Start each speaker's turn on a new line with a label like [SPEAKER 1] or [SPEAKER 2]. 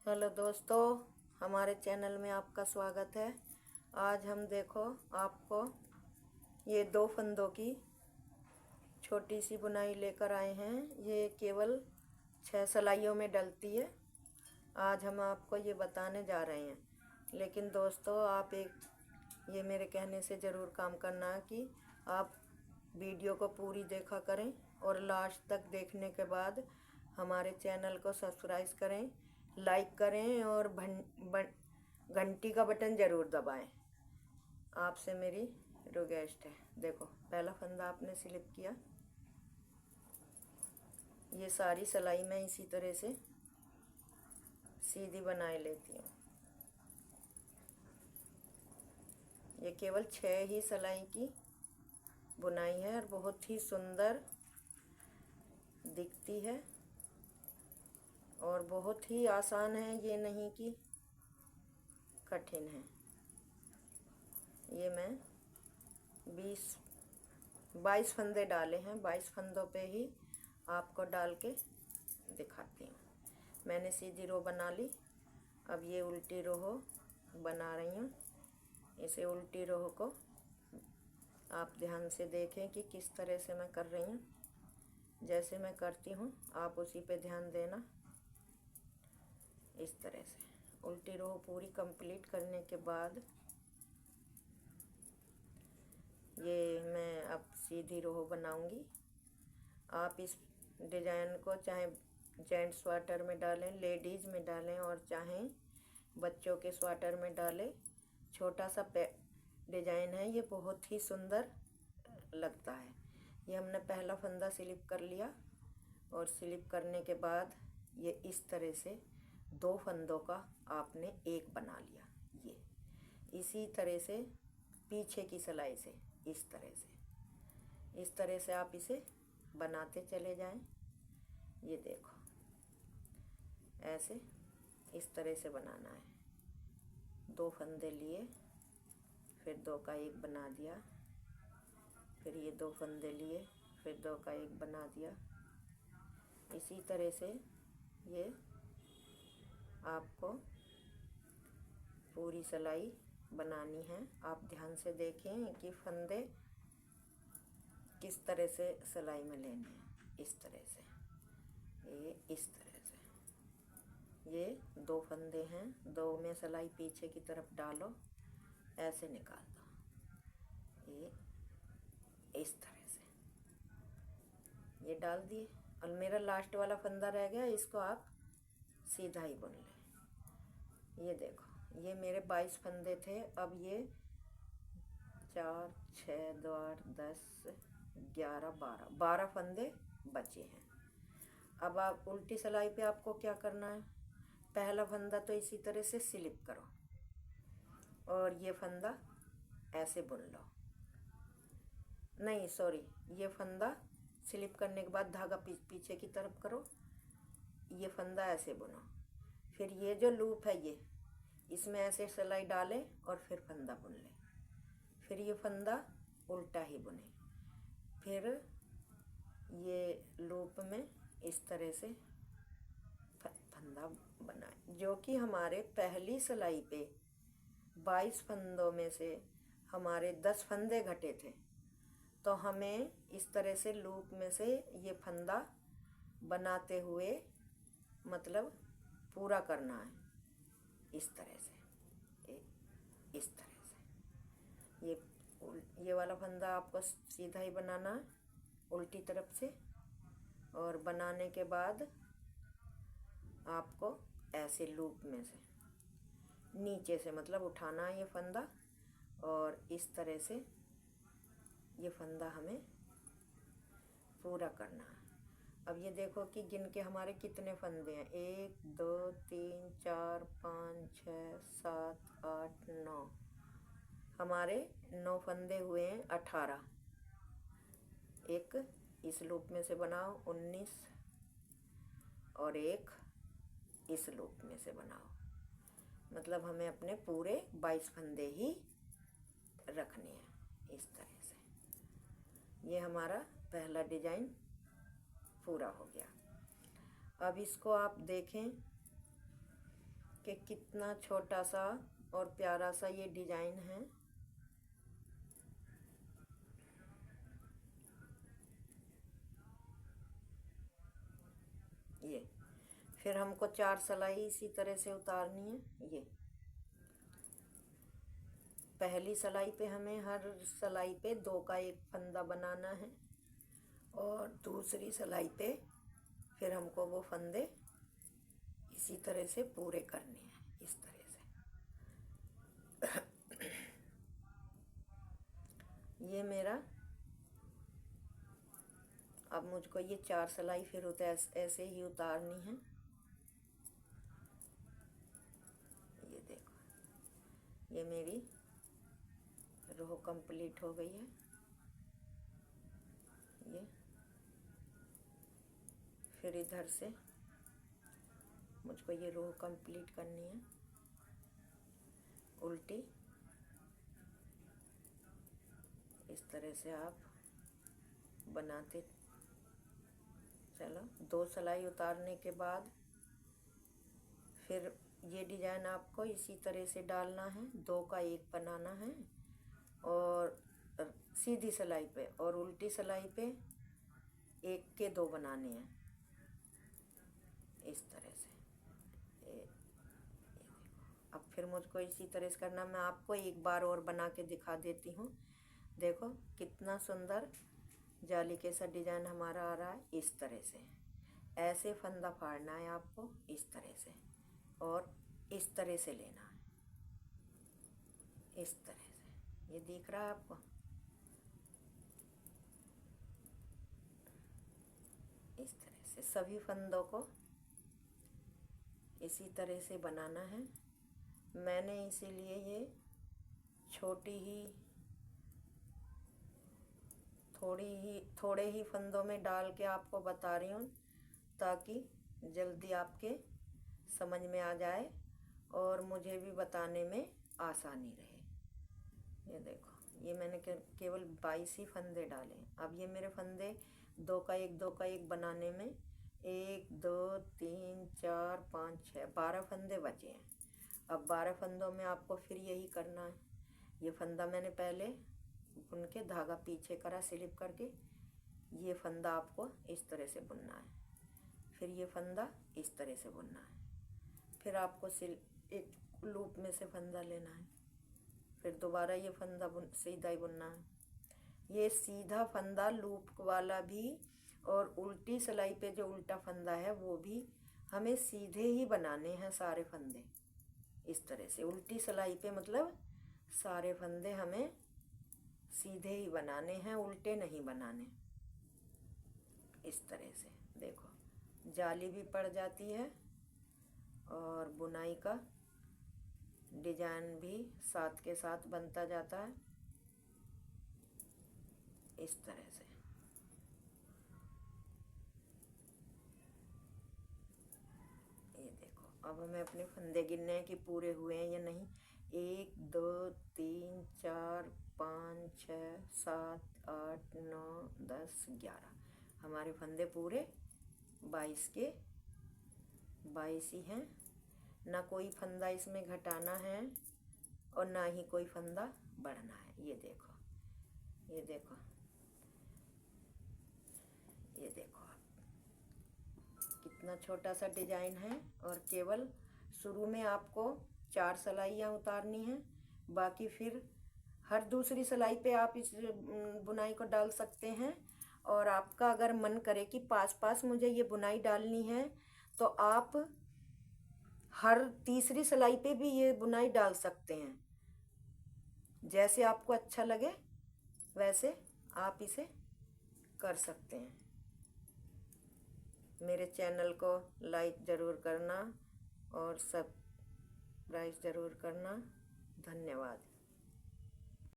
[SPEAKER 1] Hello दोस्तों, हमारे channel में आपका स्वागत है। आज हम देखो आपको ये 2 फंदों की छोटी सी बुनाई लेकर आए हैं। ये केवल 6 सिलाइयों में डलती है। आज हम आपको ये बताने जा रहे हैं। लेकिन दोस्तों, आप ये मेरे कहने से ज़रूर काम करना है कि आप वीडियो को पूरी देखा करें और लास्ट तक देखने के बाद हमारे चैनल को सब्सक्राइब करें, लाइक करें और घंटी का बटन ज़रूर दबाएं। आपसे मेरी रिक्वेस्ट है। देखो, पहला फंदा आपने स्लिप किया। ये सारी सिलाई मैं इसी तरह से सीधी बनाए लेती हूँ। ये केवल 6 ही सिलाई की बुनाई है और बहुत ही सुंदर दिखती है और बहुत ही आसान है। ये नहीं कि कठिन है। ये मैं 22 फंदे डाले हैं। 22 फंदों पे ही आपको डाल के दिखाती हूँ। मैंने सीधी रो बना ली। अब ये उल्टी रो बना रही हूँ। इसे उल्टी रो को आप ध्यान से देखें कि किस तरह से मैं कर रही हूँ। जैसे मैं करती हूँ आप उसी पे ध्यान देना। इस तरह से उल्टी रो पूरी कंप्लीट करने के बाद ये मैं अब सीधी रो बनाऊंगी। आप इस डिज़ाइन को चाहे जेंट्स स्वेटर में डालें, लेडीज़ में डालें और चाहें बच्चों के स्वेटर में डालें। छोटा सा डिज़ाइन है। ये बहुत ही सुंदर लगता है। ये हमने पहला फंदा स्लिप कर लिया और स्लिप करने के बाद ये इस तरह से 2 फंदों का आपने एक बना लिया। ये इसी तरह से पीछे की सिलाई से इस तरह से आप इसे बनाते चले जाएं। ये देखो, ऐसे इस तरह से बनाना है। 2 फंदे लिए, फिर 2 का एक बना दिया, फिर ये 2 फंदे लिए, फिर 2 का एक बना दिया। इसी तरह से ये आपको पूरी सिलाई बनानी है। आप ध्यान से देखें कि फंदे किस तरह से सिलाई में लेने हैं। इस तरह से, ये इस तरह से। ये 2 फंदे हैं। 2 में सिलाई पीछे की तरफ डालो, ऐसे निकाल दो। ये इस तरह से ये डाल दिए और मेरा लास्ट वाला फंदा रह गया। इसको आप सीधा ही बुन लें। ये देखो, ये मेरे 22 फंदे थे। अब ये 4, 6, 2, 8, 10, 11, 12 फंदे बचे हैं। अब आप उल्टी सिलाई पे आपको क्या करना है। पहला फंदा तो इसी तरह से स्लिप करो और ये फंदा ऐसे बुन लो। नहीं, सॉरी, ये फंदा स्लिप करने के बाद धागा पीछे की तरफ करो। ये फंदा ऐसे बुनो। फिर ये जो लूप है ये इसमें ऐसे सिलाई डालें और फिर फंदा बुन लें। फिर ये फंदा उल्टा ही बुने। फिर ये लूप में इस तरह से फंदा बनाए। जो कि हमारे पहली सिलाई पे 22 फंदों में से हमारे 10 फंदे घटे थे। तो हमें इस तरह से लूप में से ये फंदा बनाते हुए मतलब पूरा करना है। इस तरह से, इस तरह से ये वाला फंदा आपको सीधा ही बनाना है उल्टी तरफ से। और बनाने के बाद आपको ऐसे लूप में से नीचे से मतलब उठाना है ये फंदा और इस तरह से ये फंदा हमें पूरा करना है। अब ये देखो कि गिन के हमारे कितने फंदे हैं। 1, 2, 3, 4, 5, 6, 7, 8, 9। हमारे 9 फंदे हुए हैं। 18 एक इस लूप में से बनाओ, 19 और एक इस लूप में से बनाओ। मतलब हमें अपने पूरे 22 फंदे ही रखने हैं। इस तरह से ये हमारा पहला डिजाइन पूरा हो गया। अब इसको आप देखें कि कितना छोटा सा और प्यारा सा ये डिजाइन है। ये फिर हमको 4 सिलाई इसी तरह से उतारनी है। ये पहली सिलाई पे हमें हर सिलाई पे 2 का एक फंदा बनाना है और दूसरी सिलाई पे फिर हमको वो फंदे इसी तरह से पूरे करने हैं, इस तरह से। ये मेरा, अब मुझको ये 4 सिलाई फिर ऐसे ही उतारनी है। ये देखो, ये मेरी रो कंप्लीट हो गई है। ये फिर इधर से मुझको ये रो कंप्लीट करनी है उल्टी। इस तरह से आप बनाते चलो। 2 सिलाई उतारने के बाद फिर ये डिजाइन आपको इसी तरह से डालना है, 2 का एक बनाना है और सीधी सिलाई पे और उल्टी सिलाई पे 1 के 2 बनाने हैं, इस तरह से। ये देखो, अब फिर मुझको इसी तरह से करना। मैं आपको एक बार और बना के दिखा देती हूँ। देखो कितना सुंदर जाली के सा डिजाइन हमारा आ रहा है। इस तरह से ऐसे फंदा फाड़ना है आपको, इस तरह से, और इस तरह से लेना है, इस तरह से। ये दिख रहा है आपको? इस तरह से सभी फंदों को इसी तरह से बनाना है। मैंने इसीलिए ये छोटी ही थोड़े ही फंदों में डाल के आपको बता रही हूँ, ताकि जल्दी आपके समझ में आ जाए और मुझे भी बताने में आसानी रहे। ये देखो, ये मैंने केवल 22 ही फंदे डाले। अब ये मेरे फंदे 2 का 1 2 का 1 बनाने में 1 2 3 4 5 6 12 फंदे बचे हैं। अब 12 फंदों में आपको फिर यही करना है। ये फंदा मैंने पहले बुन के धागा पीछे करा स्लिप करके, ये फंदा आपको इस तरह से बुनना है, फिर ये फंदा इस तरह से बुनना है, फिर आपको एक लूप में से फंदा लेना है, फिर दोबारा ये फंदा सीधा ही बुनना है। ये सीधा फंदा लूप वाला भी और उल्टी सिलाई पे जो उल्टा फंदा है वो भी हमें सीधे ही बनाने हैं सारे फंदे, इस तरह से। उल्टी सिलाई पे मतलब सारे फंदे हमें सीधे ही बनाने हैं, उल्टे नहीं बनाने, इस तरह से। देखो जाली भी पड़ जाती है और बुनाई का डिजाइन भी साथ के साथ बनता जाता है, इस तरह से। ये देखो, अब हमें अपने फंदे गिनने हैं कि पूरे हुए हैं या नहीं। 1 2 3 4 5 6 7 8 9 10 11 हमारे फंदे पूरे 22 के 22 ही हैं। ना कोई फंदा इसमें घटाना है और ना ही कोई फंदा बढ़ना है। ये देखो, ये देखो, ये देखो कितना छोटा सा डिजाइन है। और केवल शुरू में आपको 4 सिलाइयाँ उतारनी हैं, बाकी फिर हर दूसरी सिलाई पे आप इस बुनाई को डाल सकते हैं। और आपका अगर मन करे कि पास मुझे ये बुनाई डालनी है, तो आप हर तीसरी सिलाई पे भी ये बुनाई डाल सकते हैं। जैसे आपको अच्छा लगे वैसे आप इसे कर सकते हैं। मेरे चैनल को लाइक ज़रूर करना और सब्सक्राइब ज़रूर करना। धन्यवाद।